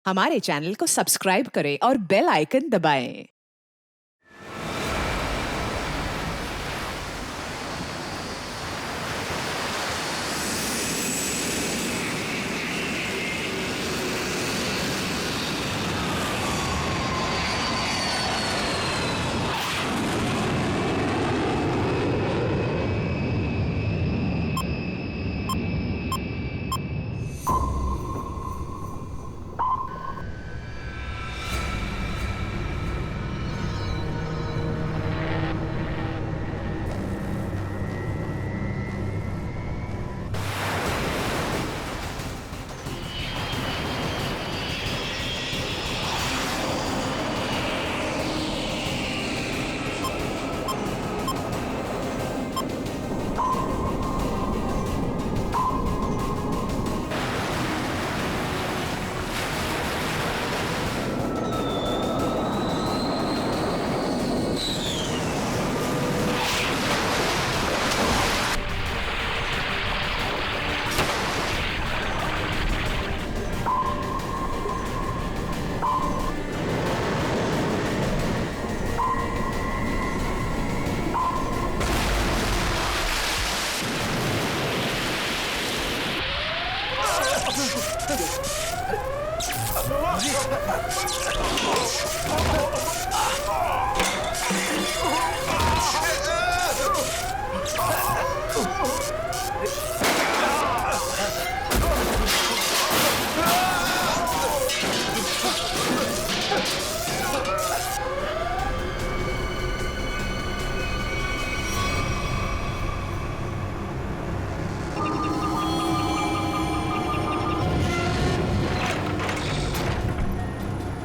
हमारे चैनल को सब्सक्राइब करें और बेल आइकन दबाएं।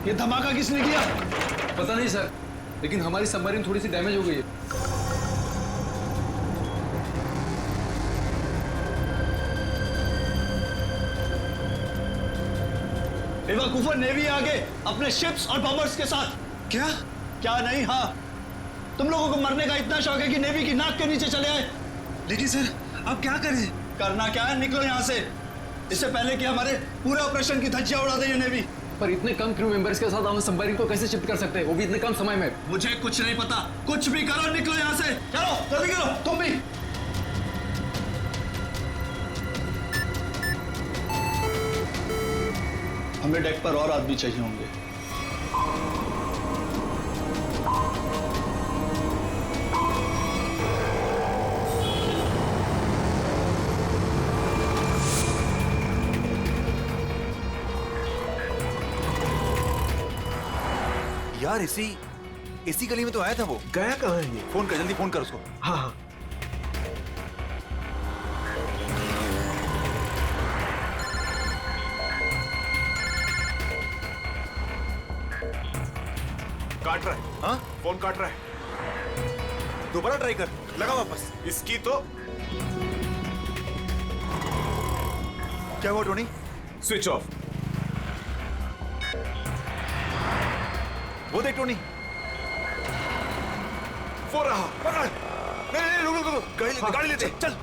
ये धमाका किसने किया? पता नहीं सर, लेकिन हमारी सबमरीन थोड़ी सी डैमेज हो गई है। बेवकूफों, नेवी आगे अपने शिप्स और बॉम्बर्स के साथ। क्या? क्या नहीं? हाँ, तुम लोगों को मरने का इतना शौक है कि नेवी की नाक के नीचे चले आए। लेकिन सर, अब क्या करें? करना क्या है? निकलो यहाँ से, इससे पहले कि हमारे पूरे ऑपरेशन की धज्जियां उड़ा दे ये नेवी। पर इतने कम क्रू मेंबर्स के साथ हम सबमरीन को कैसे शिफ्ट कर सकते हैं, वो भी इतने कम समय में? मुझे कुछ नहीं पता, कुछ भी करो, निकलो यहाँ से। चलो जल्दी करो, तुम भी। हमें डेक पर और आदमी चाहिए होंगे। यार इसी गली में तो आया था वो। गया कहाँ है ये? फोन कर, जल्दी फोन कर उसको। हाँ हाँ। काट रहा है। हाँ, फोन काट रहा है। दोबारा ट्राई कर, लगा वापस। इसकी तो क्या हुआ टोनी? Switch off. वो देख टोनी, वो रहा। पकड़। नहीं, रुक, गाड़ी लेते चल।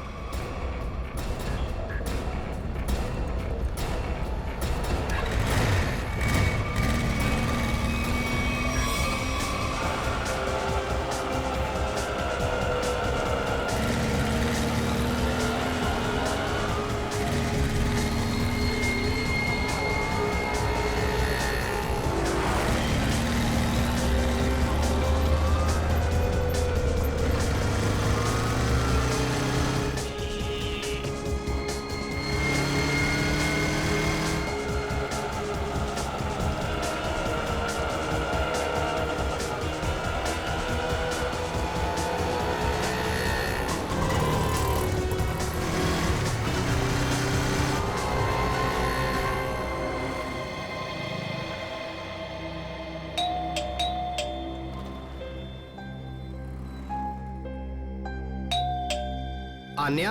आन्या,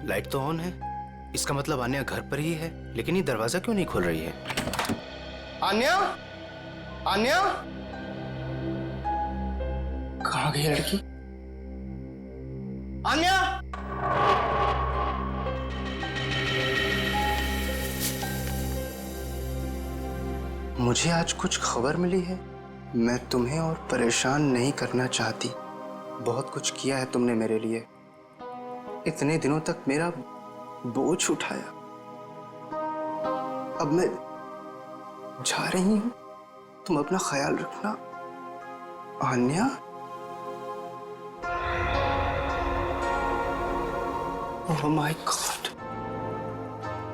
लाइट तो ऑन है, इसका मतलब आन्या घर पर ही है, लेकिन ये दरवाजा क्यों नहीं खोल रही है? आन्या, आन्या, कहाँ गई लड़की? आन्या, मुझे आज कुछ खबर मिली है। मैं तुम्हें और परेशान नहीं करना चाहती। बहुत कुछ किया है तुमने मेरे लिए। इतने दिनों तक मेरा बोझ उठाया। अब मैं जा रही हूं। तुम अपना ख्याल रखना आन्या। ओह माय गॉड,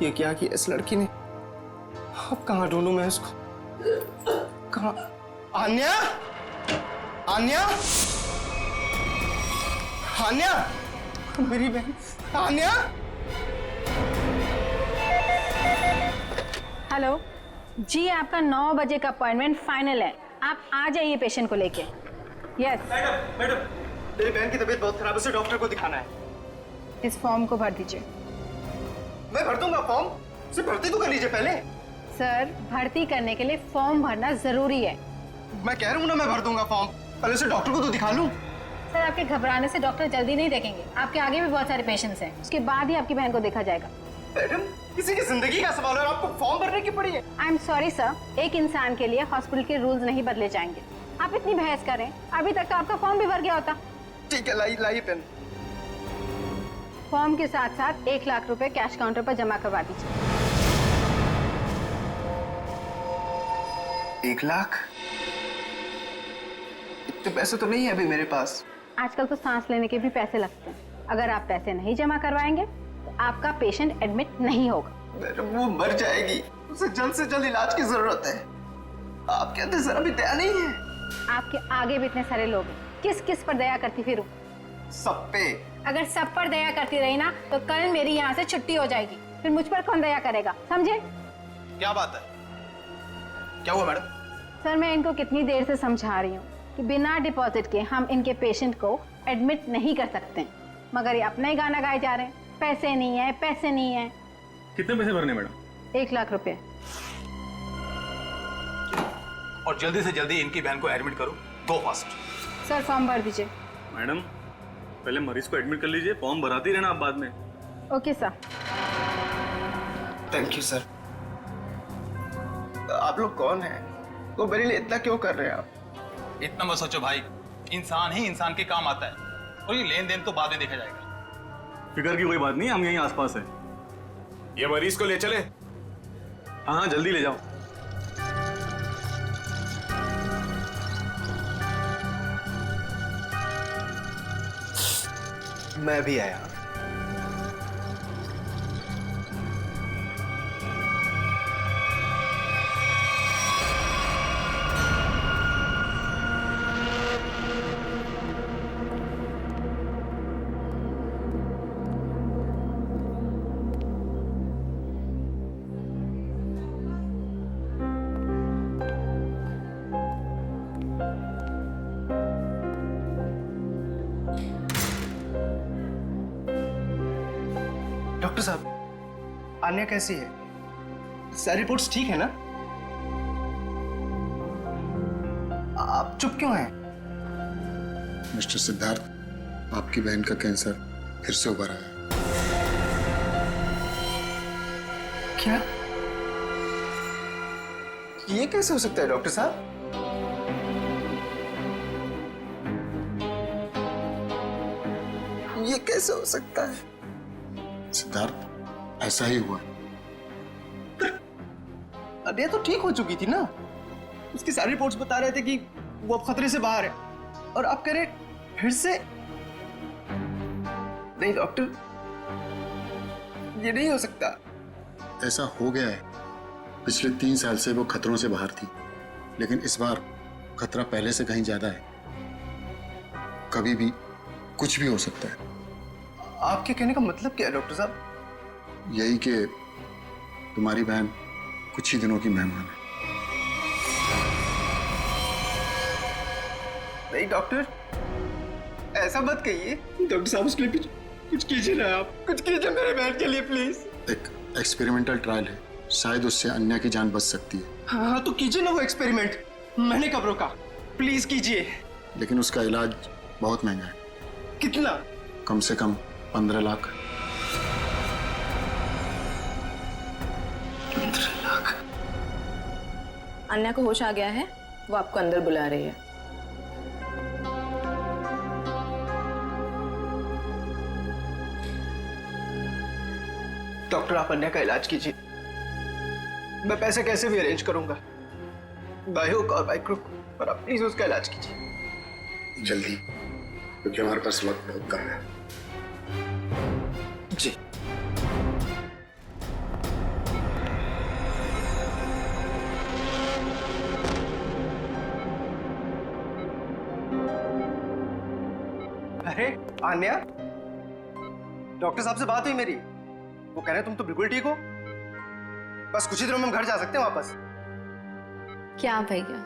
ये क्या किया इस लड़की ने? अब कहाँ ढूंढूं मैं इसको? कहाँ? आन्या, आन्या, आन्या, मेरी बहन आन्या। हेलो जी, आपका 9 बजे का अपॉइंटमेंट फाइनल है। आप आ जाइए पेशेंट को लेके। यस मैडम, मेरी बहन की तबीयत बहुत खराब है, उसे डॉक्टर को दिखाना है। इस फॉर्म को भर दीजिए। मैं भर दूंगा फॉर्म, उसे भर्ती तो कर लीजिए पहले। सर, भर्ती करने के लिए फॉर्म भरना जरूरी है। मैं कह रहा हूँ ना, मैं भर दूंगा फॉर्म, पहले उसे डॉक्टर को तो दिखा लूं। सर, आपके घबराने से डॉक्टर जल्दी नहीं देखेंगे। आपके आगे भी बहुत सारे पेशेंट्स हैं, उसके बाद ही आपकी बहन को देखा जाएगा। मैडम, किसी की जिंदगी का सवाल है और आपको फॉर्म भरने की पड़ी है। आई एम सॉरी सर, एक इंसान के लिए हॉस्पिटल के रूल्स नहीं बदले जाएंगे। आप इतनी बहस करें, अभी तक तो आपका फॉर्म भी भर गया होता। ठीक है, लाइए पेन। फॉर्म के साथ साथ 1 लाख रुपए कैश काउंटर पर जमा करवा दीजिए। 1 लाख? इतने पैसे तो नहीं है अभी मेरे पास। आजकल तो सांस लेने के भी पैसे लगते हैं। अगर आप पैसे नहीं जमा करवाएंगे तो आपका पेशेंट एडमिट नहीं होगा। मैडम, वो मर जाएगी, उसे जल्द से जल्द इलाज की जरूरत है। आपके अंदर जरा भी दया नहीं है। आपके आगे भी इतने सारे लोग हैं, किस किस पर दया करती फिरूं? सब पे। अगर सब पर दया करती रही ना तो कल मेरी यहाँ से छुट्टी हो जाएगी। फिर मुझ पर कौन दया करेगा, समझे? क्या बात है? क्या हुआ मैडम? सर, मैं इनको कितनी देर से समझा रही हूँ कि बिना डिपॉजिट के हम इनके पेशेंट को एडमिट नहीं कर सकते, मगर ये अपना ही गाना गाए जा रहे हैं। पैसे नहीं है, पैसे नहीं है। कितने पैसे भरने मैडम? 1 लाख रुपए। और जल्दी से जल्दी इनकी बहन को एडमिट करो, गो फास्ट। सर, फॉर्म भर दीजिए। मैडम, पहले मरीज को एडमिट कर लीजिए, फॉर्म भराती रहना आप बाद में। Okay sir. Thank you sir. आप लोग कौन हैं? वो मेरे लिए इतना क्यों कर रहे हैं आप? इतना मत सोचो भाई, इंसान ही इंसान के काम आता है, और ये लेन देन तो बाद में देखा जाएगा। फिक्र की कोई बात नहीं, हम यहीं आसपास है। ये मरीज को ले चले। हाँ, जल्दी ले जाओ। मैं भी आया। डॉक्टर साहब, आन्या कैसी है? सारी रिपोर्ट्स ठीक है ना? आप चुप क्यों हैं? मिस्टर सिद्धार्थ, आपकी बहन का कैंसर फिर से उभर आया है। क्या? ये कैसे हो सकता है डॉक्टर साहब? ये कैसे हो सकता है? सिद्धार्थ, ऐसा ही हुआ। अरे तो ठीक हो चुकी थी ना। उसकी सारी रिपोर्ट्स बता रहे थे कि वो अब खतरे से बाहर है, और आप कह रहे फिर से? नहीं डॉक्टर, ये नहीं हो सकता। ऐसा हो गया है। पिछले 3 साल से वो खतरों से बाहर थी, लेकिन इस बार खतरा पहले से कहीं ज्यादा है। कभी भी कुछ भी हो सकता है। आपके कहने का मतलब क्या है डॉक्टर साहब? यही कि तुम्हारी बहन कुछ ही दिनों की मेहमान है। नहीं डॉक्टर, ऐसा मत कहिए। डॉक्टर साहब, उसके लिए कुछ कीजिए ना, आप कुछ कीजिए मेरे बहन के लिए प्लीज। एक एक्सपेरिमेंटल ट्रायल है, शायद उससे अन्या की जान बच सकती है। हाँ तो कीजिए ना वो एक्सपेरिमेंट। मैंने कब रोका? प्लीज कीजिए। लेकिन उसका इलाज बहुत महंगा है। कितना? कम से कम 15 लाख। 15 लाख? अन्या को होश आ गया है, वो आपको अंदर बुला रही है। डॉक्टर, आप अन्या का इलाज कीजिए। मैं पैसे कैसे भी अरेंज करूंगा, बाय हुक और बाय क्रुक, पर आप प्लीज उसका इलाज कीजिए जल्दी, क्योंकि हमारे पास वक्त बहुत कम है। जी। अरे आन्या, डॉक्टर साहब से बात हुई मेरी, वो कह रहे हैं तुम तो बिल्कुल ठीक हो, बस कुछ ही दिनों में हम घर जा सकते हैं वापस। क्या भैया,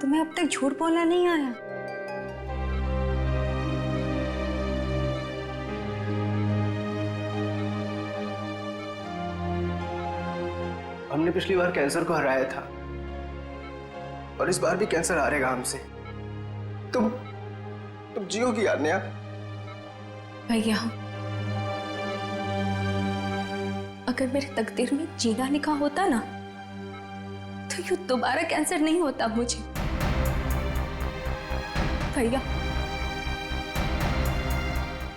तुम्हें अब तक झूठ बोलना नहीं आया? हमने पिछली बार कैंसर को हराया था और इस बार भी कैंसर हारेगा हमसे। तुम जियोगी आन्या। भैया, अगर मेरे तकदीर में जीना लिखा होता ना, तो यूं दोबारा कैंसर नहीं होता मुझे। भैया,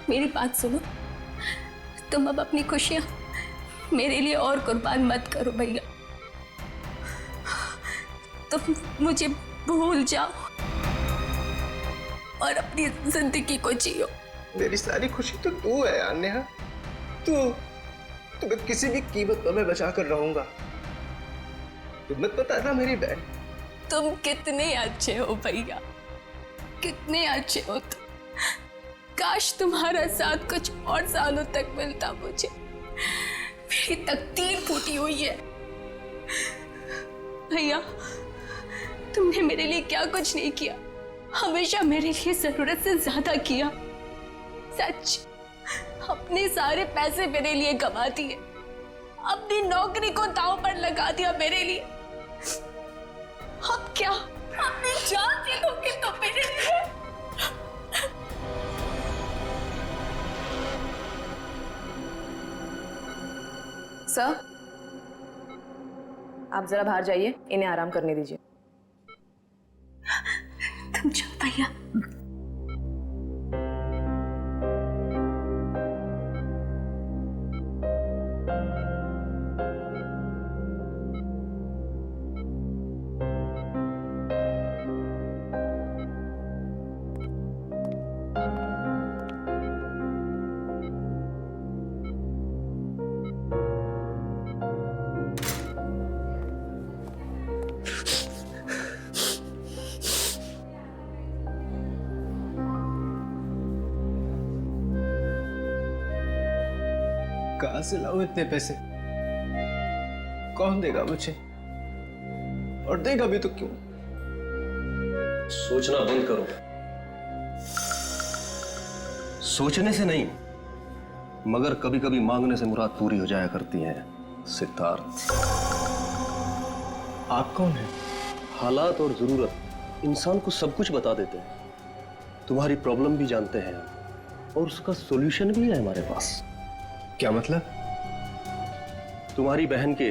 मेरी बात सुनो, तुम अब अपनी खुशियां मेरे लिए और कुर्बान मत करो भैया। तुम मुझे भूल जाओ और अपनी जिंदगी को जियो। मेरी सारी खुशी तो तू है आन्या, तुम्हें किसी भी कीमत पर मैं बचा कर रहूंगा। तुम मत बताना मेरी बहन। तुम कितने अच्छे हो भैया, कितने अच्छे हो तुम। काश तुम्हारा साथ कुछ और सालों तक मिलता मुझे। मेरी तकदीर फूटी हुई है भैया। तुमने मेरे लिए क्या कुछ नहीं किया, हमेशा मेरे लिए जरूरत से ज्यादा किया। सच, अपने सारे पैसे मेरे लिए गवा दिए, अपनी नौकरी को दांव पर लगा दिया मेरे लिए। अब क्या अपनी जान दे दोगे तुम मेरे लिए? सर, आप जरा बाहर जाइए, इन्हें आराम करने दीजिए। तुम जाओ भैया। कहां से लाऊं इतने पैसे? कौन देगा मुझे? और देगा भी तो क्यों? सोचना बंद करो। सोचने से नहीं, मगर कभी कभी मांगने से मुराद पूरी हो जाया करती है सिद्धार्थ। आप कौन हैं? हालात और जरूरत इंसान को सब कुछ बता देते हैं। तुम्हारी प्रॉब्लम भी जानते हैं और उसका सॉल्यूशन भी है हमारे पास। क्या मतलब? तुम्हारी बहन के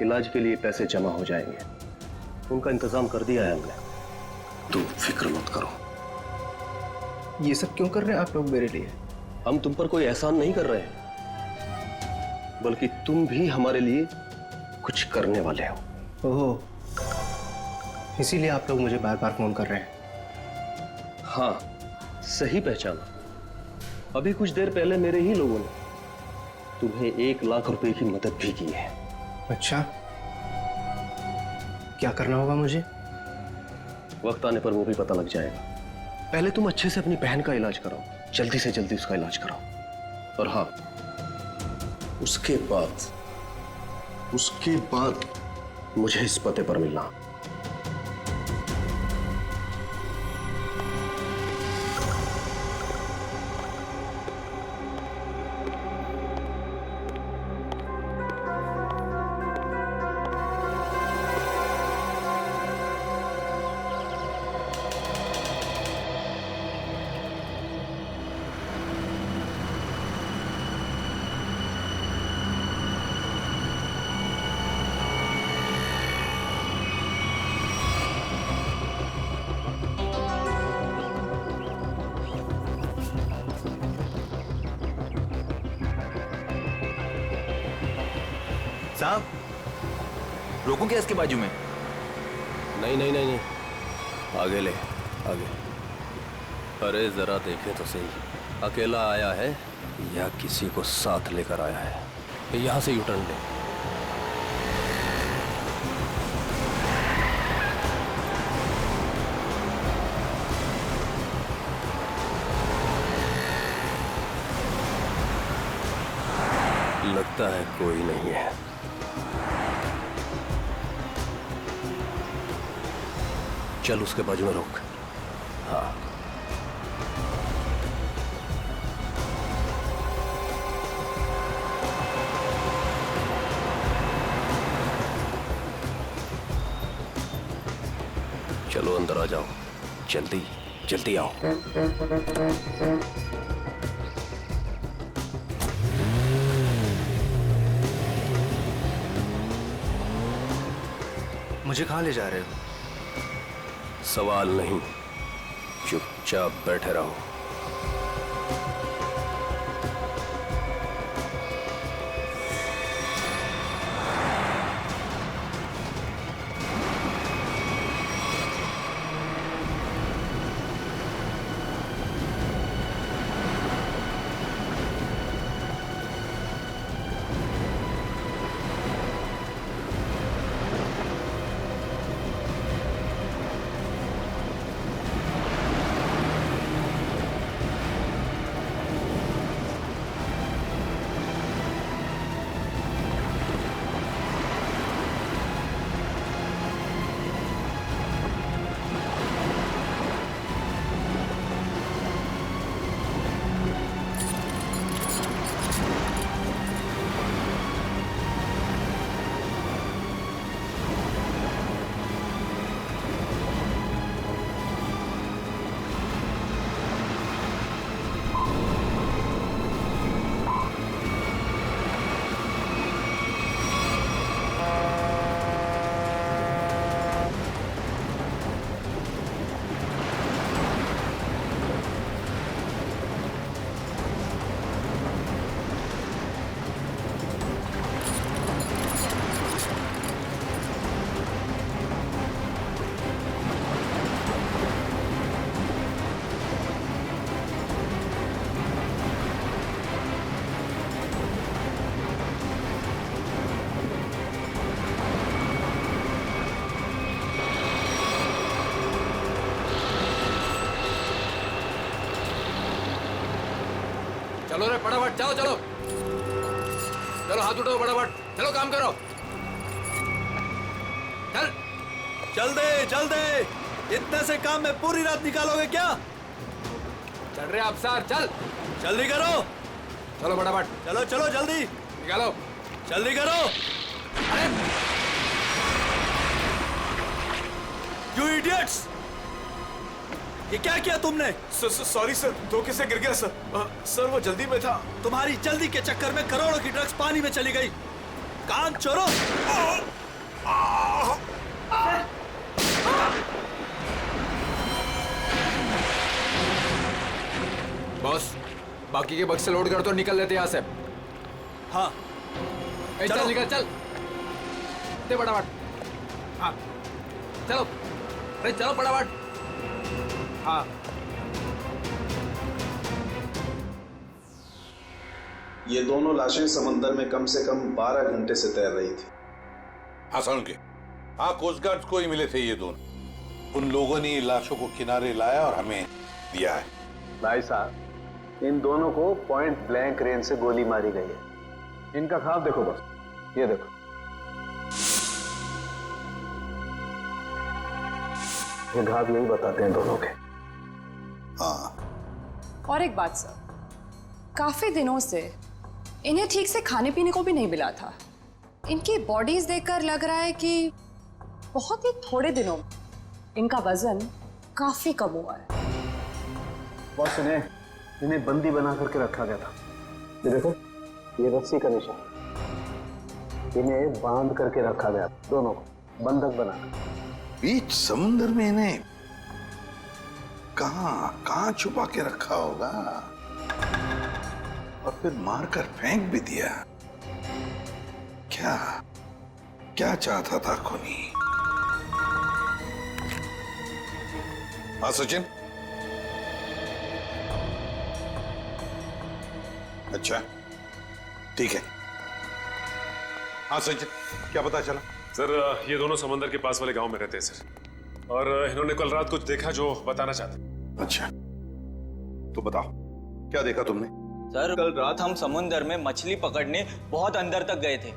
इलाज के लिए पैसे जमा हो जाएंगे, उनका इंतजाम कर दिया है हमने। तो फिक्र मत करो। ये सब क्यों कर रहे हैं आप लोग मेरे लिए? हम तुम पर कोई एहसान नहीं कर रहे हैं, बल्कि तुम भी हमारे लिए कुछ करने वाले हो। ओह, इसीलिए आप लोग मुझे बार बार फोन कर रहे हैं। हाँ, सही पहचाना। अभी कुछ देर पहले मेरे ही लोगों ने तुम्हें 1 लाख रुपए की मदद भी की है। अच्छा, क्या करना होगा मुझे? वक्त आने पर वो भी पता लग जाएगा। पहले तुम अच्छे से अपनी बहन का इलाज कराओ, जल्दी से जल्दी उसका इलाज कराओ। और हाँ, उसके बाद मुझे इस पते पर मिलना। साहब, रोकूं क्या इसके बाजू में? नहीं नहीं नहीं नहीं, आगे ले, आगे। अरे जरा देखें तो सही, अकेला आया है या किसी को साथ लेकर आया है? यहां से यूटर्न ले। लगता है कोई नहीं है। चल उसके बाजू में रोक। हाँ, चलो अंदर आ जाओ, जल्दी जल्दी आओ। मुझे कहाँ ले जा रहे हो? सवाल नहीं, चुपचाप बैठे रहो। चलो रे फटाफट, चलो चलो चलो, हाथ उठाओ फटाफट, चलो काम करो, चल चल दे, इतने से काम में पूरी रात निकालोगे क्या? चल रहे अफसर, चल जल्दी करो, चलो फटाफट, चलो चलो जल्दी निकालो, जल्दी करो। अरे यू इडियट्स, ये क्या किया तुमने? सॉरी सर, धोखे से गिर गया सर। सर वो जल्दी में था। तुम्हारी जल्दी के चक्कर में करोड़ों की ड्रग्स पानी में चली गई। काम चोरों। बॉस, बाकी के बक्से लोड कर तो निकल लेते यहाँ से। हाँ चल निकल, चल दे फटाफट। हाँ चलो, अरे चलो फटाफट। हाँ ये दोनों लाशें समंदर में कम से कम 12 घंटे से तैर रही थी। हाँ सुन के, हाँ कोस्ट गार्ड को ही मिले थे ये दोनों। उन लोगों ने लाशों को किनारे लाया और हमें दिया है। भाई साहब, इन दोनों को पॉइंट ब्लैंक रेंज से गोली मारी गई है। इनका ख्वाब देखो बस, ये देखो। ये घाव यही बताते हैं दोनों के। हाँ। और एक बात सर, काफी दिनों से इन्हें ठीक से खाने पीने को भी नहीं मिला था। इनकी बॉडीज देखकर लग रहा है कि बहुत ही थोड़े दिनों में इनका वजन काफी कम हुआ है। बॉस, इन्हें बंदी बना करके रखा गया था। ये देखो, ये रस्सी का निशान। इन्हें बांध करके रखा गया, दोनों को बंधक बनाकर। बीच समुद्र में इन्हें कहां छुपा के रखा होगा और फिर मारकर फेंक भी दिया। क्या क्या चाहता था खूनी? हाँ सचिन। अच्छा ठीक है। हाँ सचिन, क्या पता चला? सर ये दोनों समंदर के पास वाले गांव में रहते हैं सर, और इन्होंने कल रात कुछ देखा जो बताना चाहते। अच्छा तो बताओ, क्या देखा तुमने? सर कल रात हम समुंदर में मछली पकड़ने बहुत अंदर तक गए थे।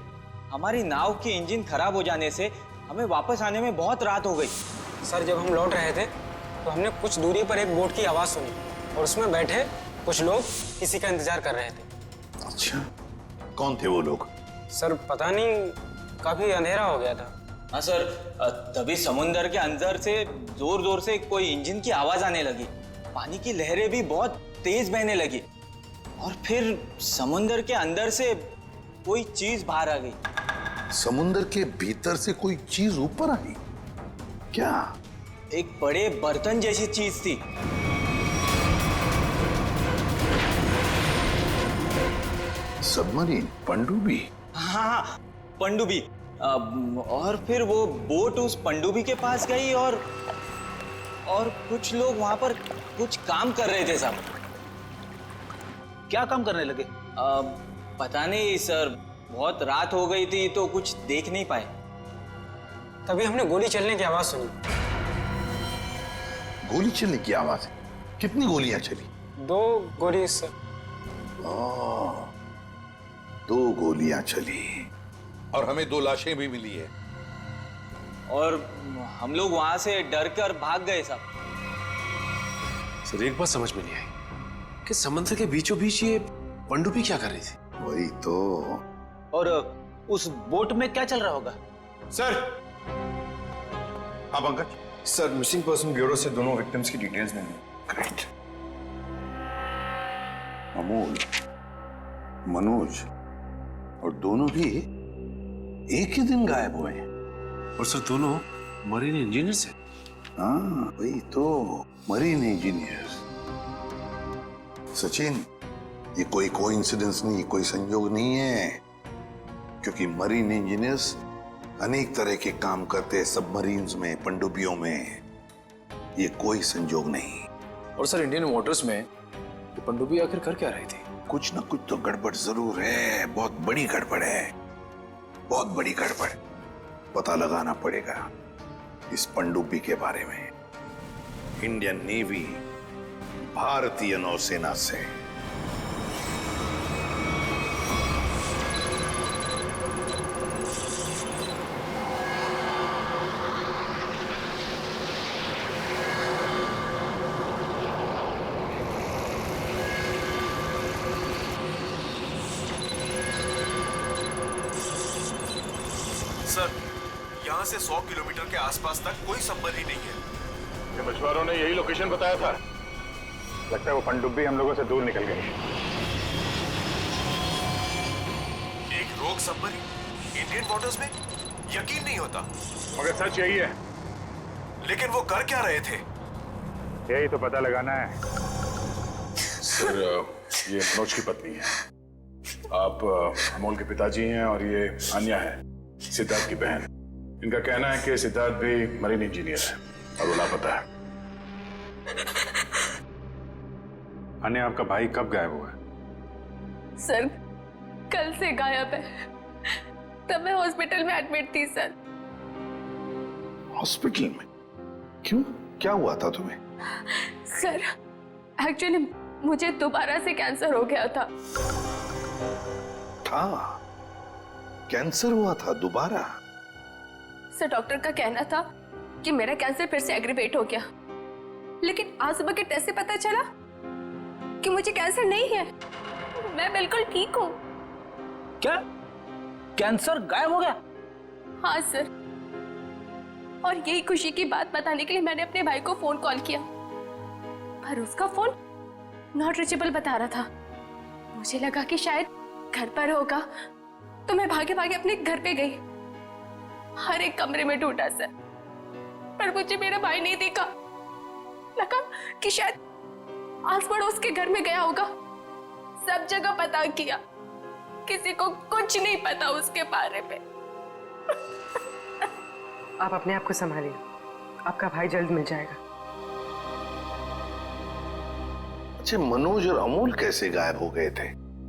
हमारी नाव की इंजन खराब हो जाने से हमें वापस आने में बहुत रात हो गई। सर जब हम लौट रहे थे तो हमने कुछ दूरी पर एक बोट की आवाज सुनी और उसमें बैठे कुछ लोग किसी का इंतजार कर रहे थे। अच्छा, कौन थे वो लोग? सर पता नहीं, काफी अंधेरा हो गया था। हाँ सर, तभी समुंदर के अंदर से जोर जोर से कोई इंजन की आवाज आने लगी। पानी की लहरें भी बहुत तेज बहने लगी और फिर समुंदर के अंदर से कोई चीज बाहर आ गई। समुंदर के भीतर से कोई चीज ऊपर आई? क्या? एक बड़े बर्तन जैसी चीज थी। सबमरीन? पनडुब्बी? हाँ, पनडुब्बी। और फिर वो बोट उस पनडुब्बी के पास गई और कुछ लोग वहां पर कुछ काम कर रहे थे साहब। क्या काम करने लगे? पता नहीं सर, बहुत रात हो गई थी तो कुछ देख नहीं पाए। तभी हमने गोली चलने की आवाज सुनी। गोली चलने की आवाज? कितनी गोलियां चली? 2 गोली सर। 2 गोलियां चली और हमें 2 लाशें भी मिली है। और हम लोग वहां से डर कर भाग गए साहब। सर एक बात समझ में नहीं आई कि समुद्र के बीचों बीच ये पनडुब्बी क्या कर रही थी? वही तो। और उस बोट में क्या चल रहा होगा? सर। हाँ Pankaj. Sir missing person bureau से दोनों विक्टिम्स की डिटेल्स मिली। ग्रेट। अमोल, मनोज और दोनों भी एक ही दिन गायब हुए हैं। और सर दोनों मरीन इंजीनियर्स हैं। हाँ वही तो, मरीन इंजीनियर्स। सचिन, ये कोई कोइंसिडेंस नहीं, कोई संयोग नहीं है, क्योंकि मरीन इंजीनियर्स अनेक तरह के काम करते हैं सबमरीन्स में, पनडुब्बियों में। ये कोई संयोग नहीं। और सर इंडियन वाटर्स में वो पनडुब्बी आखिर कर क्या रही थी? कुछ ना कुछ तो गड़बड़ जरूर है, बहुत बड़ी गड़बड़ है, बहुत बड़ी गड़बड़। पता लगाना पड़ेगा इस पनडुब्बी के बारे में इंडियन नेवी, भारतीय नौसेना से। सर यहाँ से 100 किलोमीटर के आसपास तक कोई सबमरीन नहीं है। ये मछुआरों ने यही लोकेशन बताया था। लगता है वो पनडुब्बी हम लोगों से दूर निकल गई। एक रोग सबमरीन इंडियन वाटर्स में? यकीन नहीं होता। मगर सच यही है। लेकिन वो कर क्या रहे थे? यही तो पता लगाना है। सर ये मनोज की पत्नी है। आप अमोल के पिताजी हैं और ये अन्या है, सिद्धार्थ की बहन। इनका कहना है कि सिद्धार्थ भी मरीन इंजीनियर है और वो लापता है। अन्या, आपका भाई कब गायब हुआ है? सर कल से गायब है। तब मैं हॉस्पिटल में एडमिट थी सर। हॉस्पिटल में? क्यों, क्या हुआ था तुम्हें? सर एक्चुअली मुझे दोबारा से कैंसर हो गया था। कैंसर हुआ था दोबारा? सर डॉक्टर का कहना था कि मेरा कैंसर फिर से एग्रीवेट हो गया, लेकिन आज सुबह के टेस्ट से पता चला कि मुझे कैंसर नहीं है। मैं बिल्कुल ठीक हूँ। क्या कैंसर गायब हो गया? हाँ सर, और यही खुशी की बात बताने के लिए मैंने अपने भाई को फोन कॉल किया, पर उसका फोन नॉट रीचेबल बता रहा था। मुझे लगा कि शायद घर पर होगा, तो मैं भागे भागे अपने घर पे गई। हर एक कमरे में ढूंढा सर, पर मुझे मेरा भाई नहीं दिखा। लगा कि शायद आस पड़ोस के घर में गया होगा। सब जगह पता किया, किसी को कुछ नहीं पता उसके बारे में। आप अपने आप को संभालिए, आपका भाई जल्द मिल जाएगा। अच्छा, मनोज और अमोल कैसे गायब हो गए थे?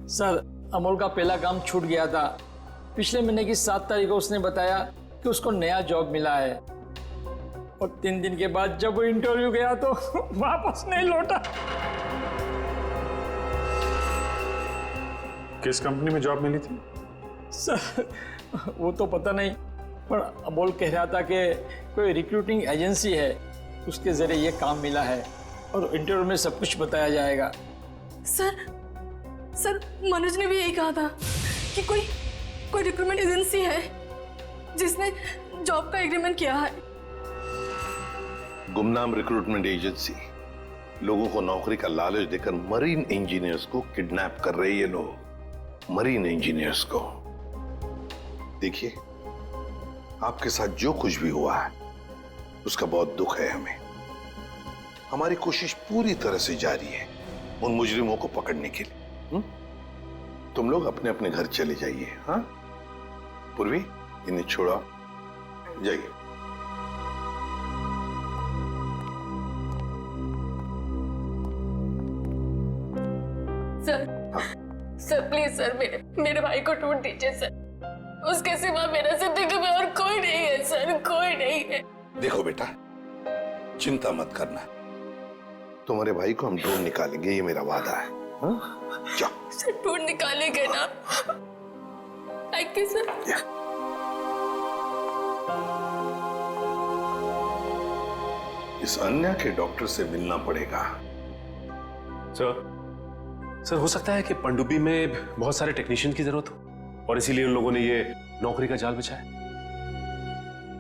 सर, अमोल का पहला काम छूट गया था। पिछले महीने की 7 तारीख को उसने बताया कि उसको नया जॉब मिला है, और 3 दिन के बाद जब वो इंटरव्यू गया तो वापस नहीं लौटा। किस कंपनी में जॉब मिली थी? सर, वो तो पता नहीं, पर अमोल कह रहा था कि कोई रिक्रूटिंग एजेंसी है, उसके जरिए ये काम मिला है और इंटरव्यू में सब कुछ बताया जाएगा। सर मनोज ने भी यही कहा था कि कोई रिक्रूटमेंट एजेंसी है जिसने जॉब का एग्रीमेंट किया है। गुमनाम रिक्रूटमेंट एजेंसी लोगों को नौकरी का लालच देकर मरीन इंजीनियर्स को किडनैप कर रहे हैं। ये लोग मरीन इंजीनियर्स को। देखिए, आपके साथ जो कुछ भी हुआ है उसका बहुत दुख है हमें। हमारी कोशिश पूरी तरह से जारी है उन मुजरिमों को पकड़ने के लिए। तुम लोग अपने अपने घर चले जाइए। हाँ पूर्वी, इन्हें छोड़ा जाइए। सर प्लीज सर, मेरे भाई को ढूंढ दीजिए सर। उसके सिवा मेरा जिंदगी में और कोई नहीं है सर, कोई नहीं है। देखो बेटा, चिंता मत करना, तुम्हारे भाई को हम ढूंढ निकालेंगे, ये मेरा वादा है। जाओ सर, ढूंढ निकालेंगे ना। Thank you sir. इस अन्या के डॉक्टर से मिलना पड़ेगा। सर, हो सकता है कि पनडुब्बी में बहुत सारे टेक्नीशियन की जरूरत हो और इसीलिए उन लोगों ने ये नौकरी का जाल बिछाया।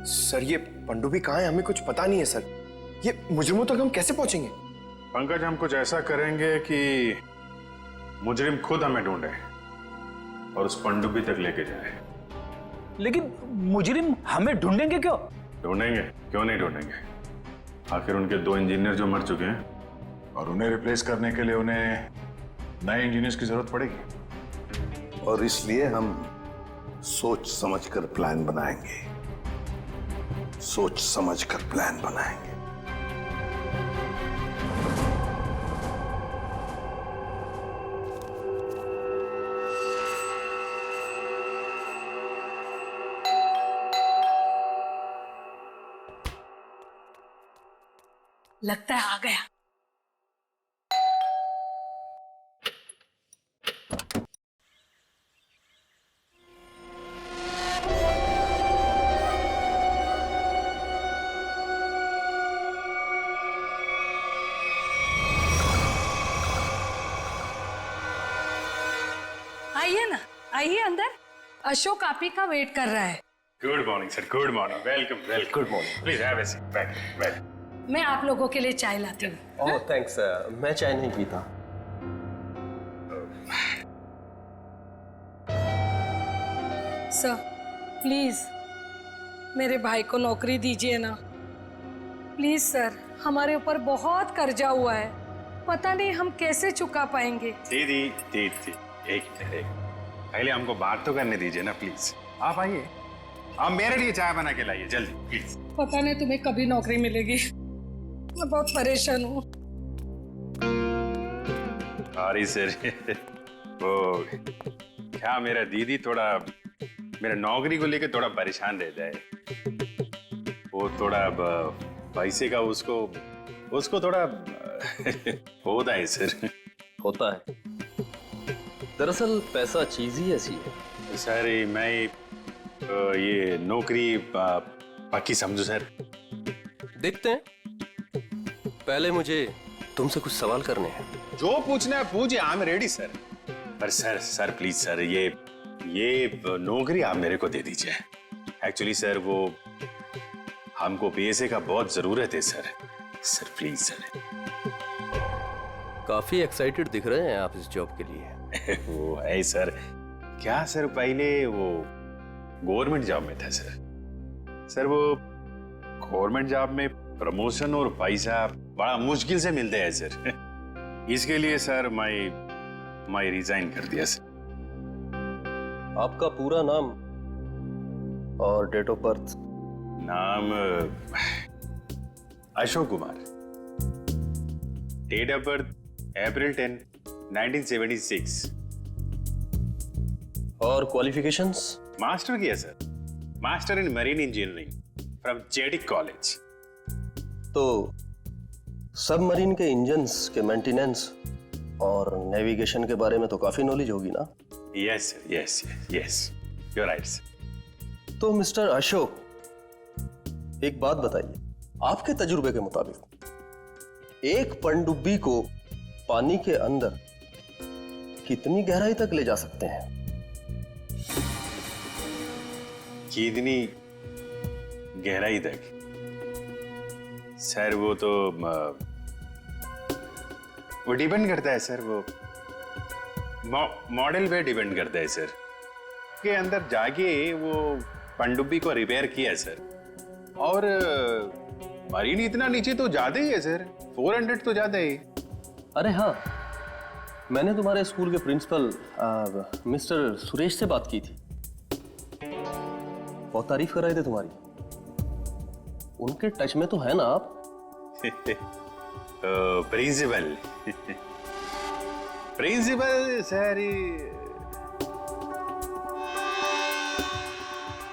सर, ये पनडुब्बी कहाँ है? हमें कुछ पता नहीं है सर। ये मुजरिमों तक हम कैसे पहुंचेंगे? पंकज, हम कुछ ऐसा करेंगे कि मुजरिम खुद हमें ढूंढे और उस पनडुब्बी तक लेके जाए। लेकिन मुजरिम हमें ढूंढेंगे क्यों? ढूंढेंगे, क्यों नहीं ढूंढेंगे? आखिर उनके 2 इंजीनियर जो मर चुके हैं, और उन्हें रिप्लेस करने के लिए उन्हें नए इंजीनियर्स की जरूरत पड़ेगी। और इसलिए हम सोच समझकर प्लान बनाएंगे, सोच समझकर प्लान बनाएंगे। लगता है आ गया। आइए ना, आइए अंदर। अशोक आप ही का वेट कर रहा है। Good morning sir, good morning. Welcome welcome. Good morning. Please have a seat. बैठ। मैं आप लोगों के लिए चाय लाती हूँ। ओह थैंक्स, मैं चाय नहीं पीता। सर प्लीज मेरे भाई को नौकरी दीजिए ना, प्लीज सर। हमारे ऊपर बहुत कर्जा हुआ है, पता नहीं हम कैसे चुका पाएंगे। दीदी, एक पहले हमको बात तो करने दीजिए ना प्लीज। आप आइए, आप मेरे लिए चाय बना के लाइए जल्दी प्लीज। पता नहीं तुम्हें कभी नौकरी मिलेगी, मैं बहुत परेशान हूँ। Sorry sir. वो क्या, मेरा दीदी थोड़ा मेरा नौकरी को लेकर थोड़ा परेशान रहता है। वो थोड़ा पैसे का उसको थोड़ा होता है सर। होता है, दरअसल पैसा चीज ही ऐसी है। सर मैं ये नौकरी पक्की समझू सर। देखते हैं, पहले मुझे तुमसे कुछ सवाल करने हैं। जो पूछना है पूछिए, आई एम रेडी सर। पर सर प्लीज सर, ये नौकरी आप मेरे को दे दीजिए। एक्चुअली सर वो हमको पैसे का बहुत जरूरत है सर प्लीज सर। काफी एक्साइटेड दिख रहे हैं आप इस जॉब के लिए। वो है सर, क्या सर, पहले वो गवर्नमेंट जॉब में था सर वो गवर्नमेंट जॉब में प्रमोशन और पैसा बड़ा मुश्किल से मिलते हैं सर। इसके लिए सर मैं रिजाइन कर दिया सर। आपका पूरा नाम? और डेट ऑफ बर्थ? नाम Ashok Kumar. Date of birth April 10, 1976। और क्वालिफिकेशंस? मास्टर किया sir, master in marine engineering from जेडिक कॉलेज। तो सबमरीन के इंजन्स के मेंटेनेंस और नेविगेशन के बारे में तो काफी नॉलेज होगी ना? Yes sir, yes yes, you are right sir. तो मिस्टर अशोक, एक बात बताइए, आपके तजुर्बे के मुताबिक एक पनडुब्बी को पानी के अंदर कितनी गहराई तक ले जा सकते हैं? कितनी गहराई तक? सर वो तो वो डिपेंड करता है सर, वो मॉडल पे डिपेंड करता है सर। के अंदर जाके वो पनडुब्बी को रिपेयर किया सर, और मरीन इतना नीचे तो जाते ही है सर, 400 तो जाता ही। अरे हाँ, मैंने तुम्हारे स्कूल के प्रिंसिपल मिस्टर सुरेश से बात की थी, बहुत तारीफ कर रहे थे तुम्हारी। उनके टच में तो है ना आप? Principal principal sir,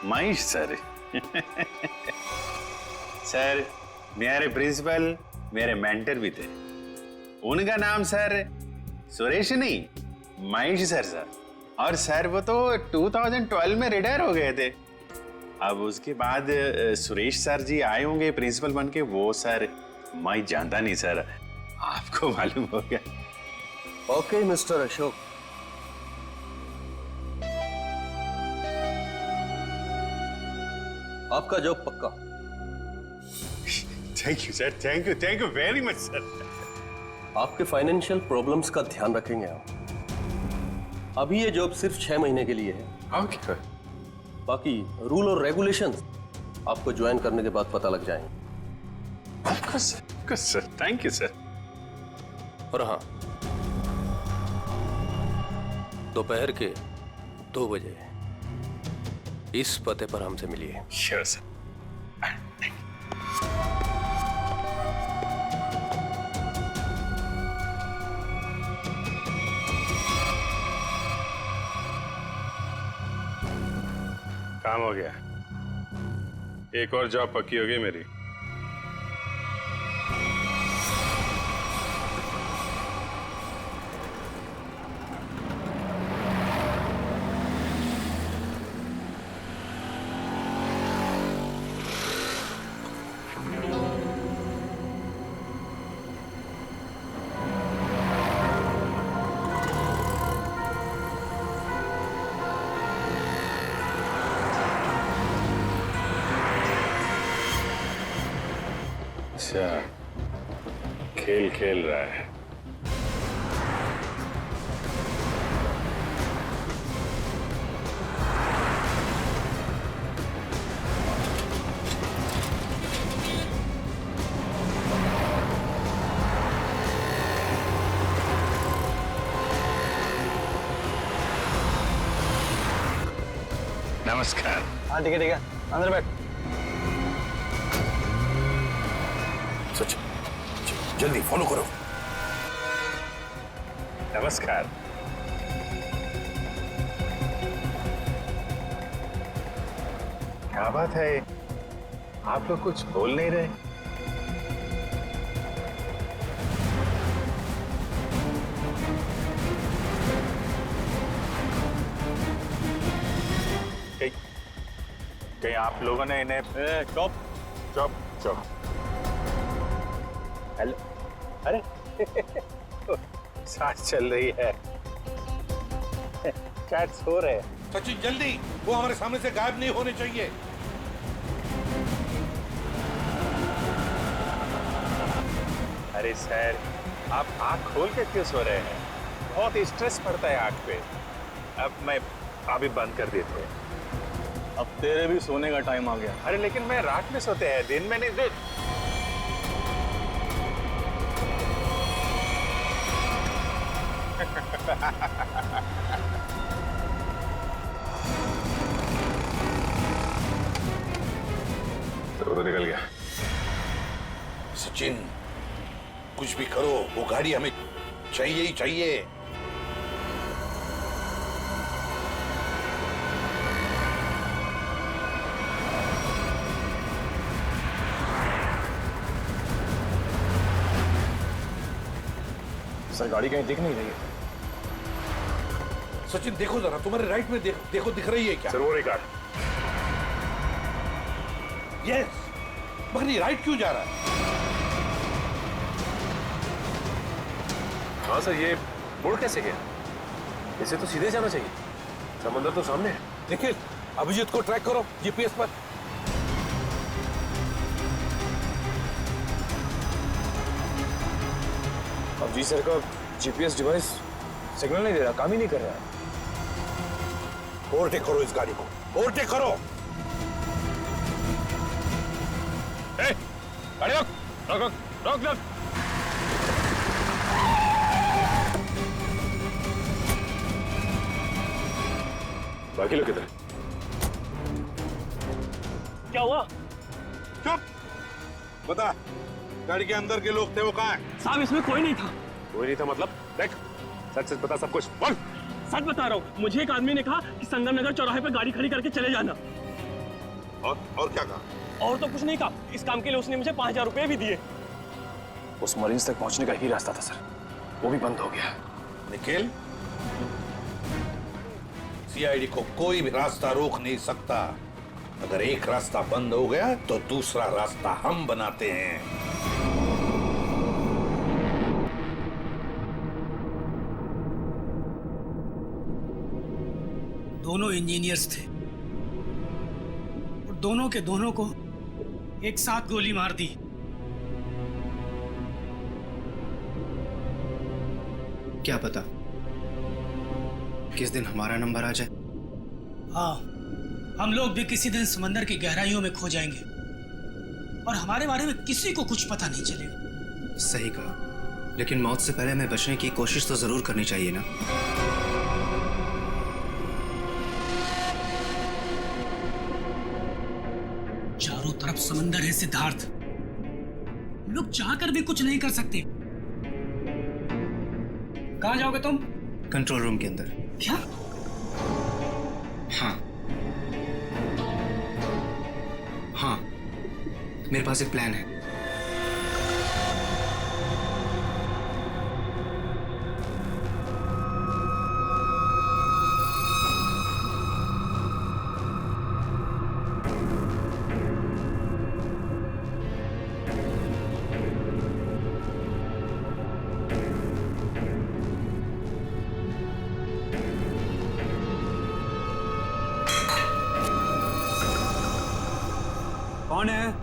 Mahesh sir. Sir मेरे प्रिंसिपल मेरे मेंटर भी थे, उनका नाम सर सुरेश नहीं महेश सर। और सर वो तो 2012 में रिटायर हो गए थे। अब उसके बाद सुरेश सर जी आए होंगे प्रिंसिपल बन के, वो सर मैं जानता नहीं सर, आपको मालूम हो गया। ओके मिस्टर अशोक, आपका जॉब पक्का। Thank you sir, thank you very much sir. आपके फाइनेंशियल प्रॉब्लम्स का ध्यान रखेंगे हम। अभी ये जॉब सिर्फ 6 महीने के लिए है। ओके। बाकी रूल और रेगुलेशंस आपको ज्वाइन करने के बाद पता लग जाएंगे। Of course sir, thank you sir। और हाँ, दोपहर के 2 बजे इस पते पर हमसे मिलिए। Sure sir. काम हो गया, एक और जॉब पक्की हो गई मेरी। अच्छा, खेल खेल रहा है। नमस्कार। हाँ ठीक है, अंदर बैठ। सच, जल्दी फॉलो करो। नमस्कार। क्या बात है, आप लोग कुछ बोल नहीं रहे? कहीं आप लोगों ने इन्हें चुप। हेलो, अरे सांस चल रही है, कैट्स हो रहे हैं। सचिन जल्दी, वो हमारे सामने से गायब नहीं होने चाहिए। अरे सर, आप आंख खोल के क्यों सो रहे हैं? बहुत स्ट्रेस पड़ता है आंख पे। अब मैं अभी बंद कर देते हैं। अब तेरे भी सोने का टाइम आ गया। अरे लेकिन मैं रात में सोते हैं, दिन में नहीं। तो निकल गया। सचिन, कुछ भी करो, वो गाड़ी हमें चाहिए ही चाहिए। सर गाड़ी कहीं दिख नहीं रही है। सचिन देखो जरा, तुम्हारे राइट में देखो दिख रही है क्या? सर वो रही कार। यस, मगर ये राइट क्यों जा रहा है? हाँ सर, ये मुड़ कैसे गया? इसे तो सीधे जाना चाहिए, समंदर तो सामने है। निखिल, अभिजीत को ट्रैक करो जीपीएस पर। अब जी सर का जीपीएस डिवाइस सिग्नल नहीं दे रहा, काम ही नहीं कर रहा है। ओवरटेक करो इस गाड़ी को, ओवरटेक करो। गाड़ी रोक रोक रोक रोक रोक। बाकी लोग किधर? क्या हुआ? चुप, बता, गाड़ी के अंदर के लोग थे वो कहाँ हैं? साहब इसमें कोई नहीं था। कोई नहीं था मतलब? देख, सच सच बता सब कुछ, बोल। सच बता रहा हूँ, मुझे एक आदमी ने कहा कि संगम नगर चौराहे पे गाड़ी खड़ी करके चले जाना। और क्या कहा? और तो कुछ नहीं कहा, इस काम के लिए उसने मुझे 5000 रुपए भी दिए। उस मरीज तक पहुंचने का ही रास्ता था सर, वो भी बंद हो गया। निखिल, सीआईडी को कोई भी रास्ता रोक नहीं सकता। अगर एक रास्ता बंद हो गया तो दूसरा रास्ता हम बनाते हैं। दोनों इंजीनियर्स थे और दोनों के दोनों को एक साथ गोली मार दी। क्या पता किस दिन हमारा नंबर आ जाए। हाँ, हम लोग भी किसी दिन समंदर की गहराइयों में खो जाएंगे और हमारे बारे में किसी को कुछ पता नहीं चलेगा। सही कहा, लेकिन मौत से पहले हमें बचने की कोशिश तो जरूर करनी चाहिए ना। चारों तरफ समंदर है सिद्धार्थ, हम लोग चाहकर भी कुछ नहीं कर सकते। कहाँ जाओगे तुम? कंट्रोल रूम के अंदर। क्या? हाँ हाँ, मेरे पास एक प्लान है। कौन है?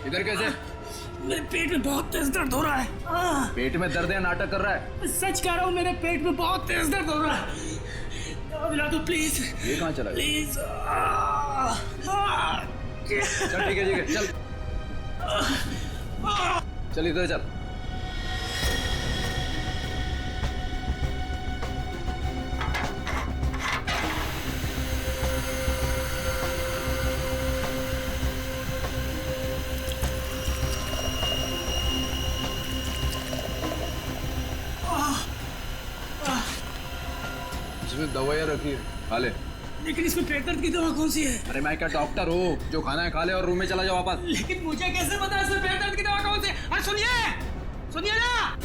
इधर कैसे? मेरे पेट में बहुत तेज दर्द हो रहा है। पेट में दर्द है, नाटक कर रहा है? सच कह रहा हूँ, मेरे पेट में बहुत तेज दर्द हो रहा है। दवा दिला दो प्लीज। ये कहाँ चला गया? प्लीज। चल ठीक है चल चल इधर चल। इसमें दवाइयाँ रखी है, खा ले। लेकिन इसमें पेट दर्द की दवा कौन सी है? अरे मैं क्या डॉक्टर हूँ? जो खाना है खा ले और रूम में चला जाओ वापस। लेकिन मुझे कैसे पता है इसमें पेट दर्द की दवा कौन सी है? अरे सुनिए ना।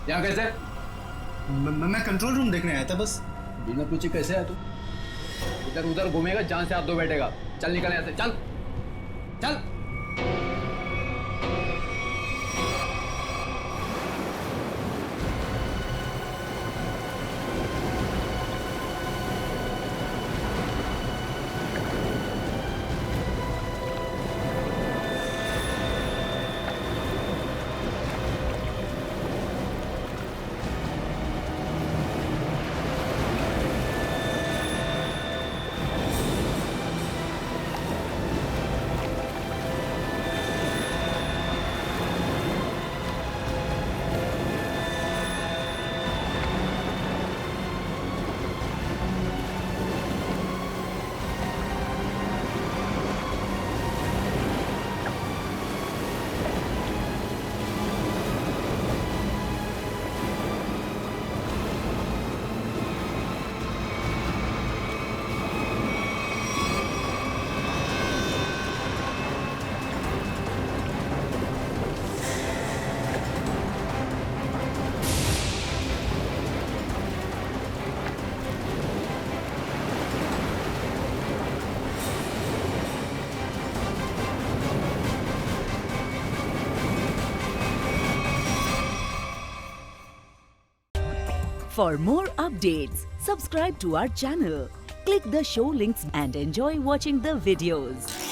यहाँ कैसे? मैं कंट्रोल रूम देखने आया था बस। बिना पूछे कैसे है तू? इधर उधर घूमेगा, जान से हाथ धो बैठेगा। चल निकल यहाँ से, चल चल। For more updates, subscribe to our channel, click the show links and enjoy watching the videos.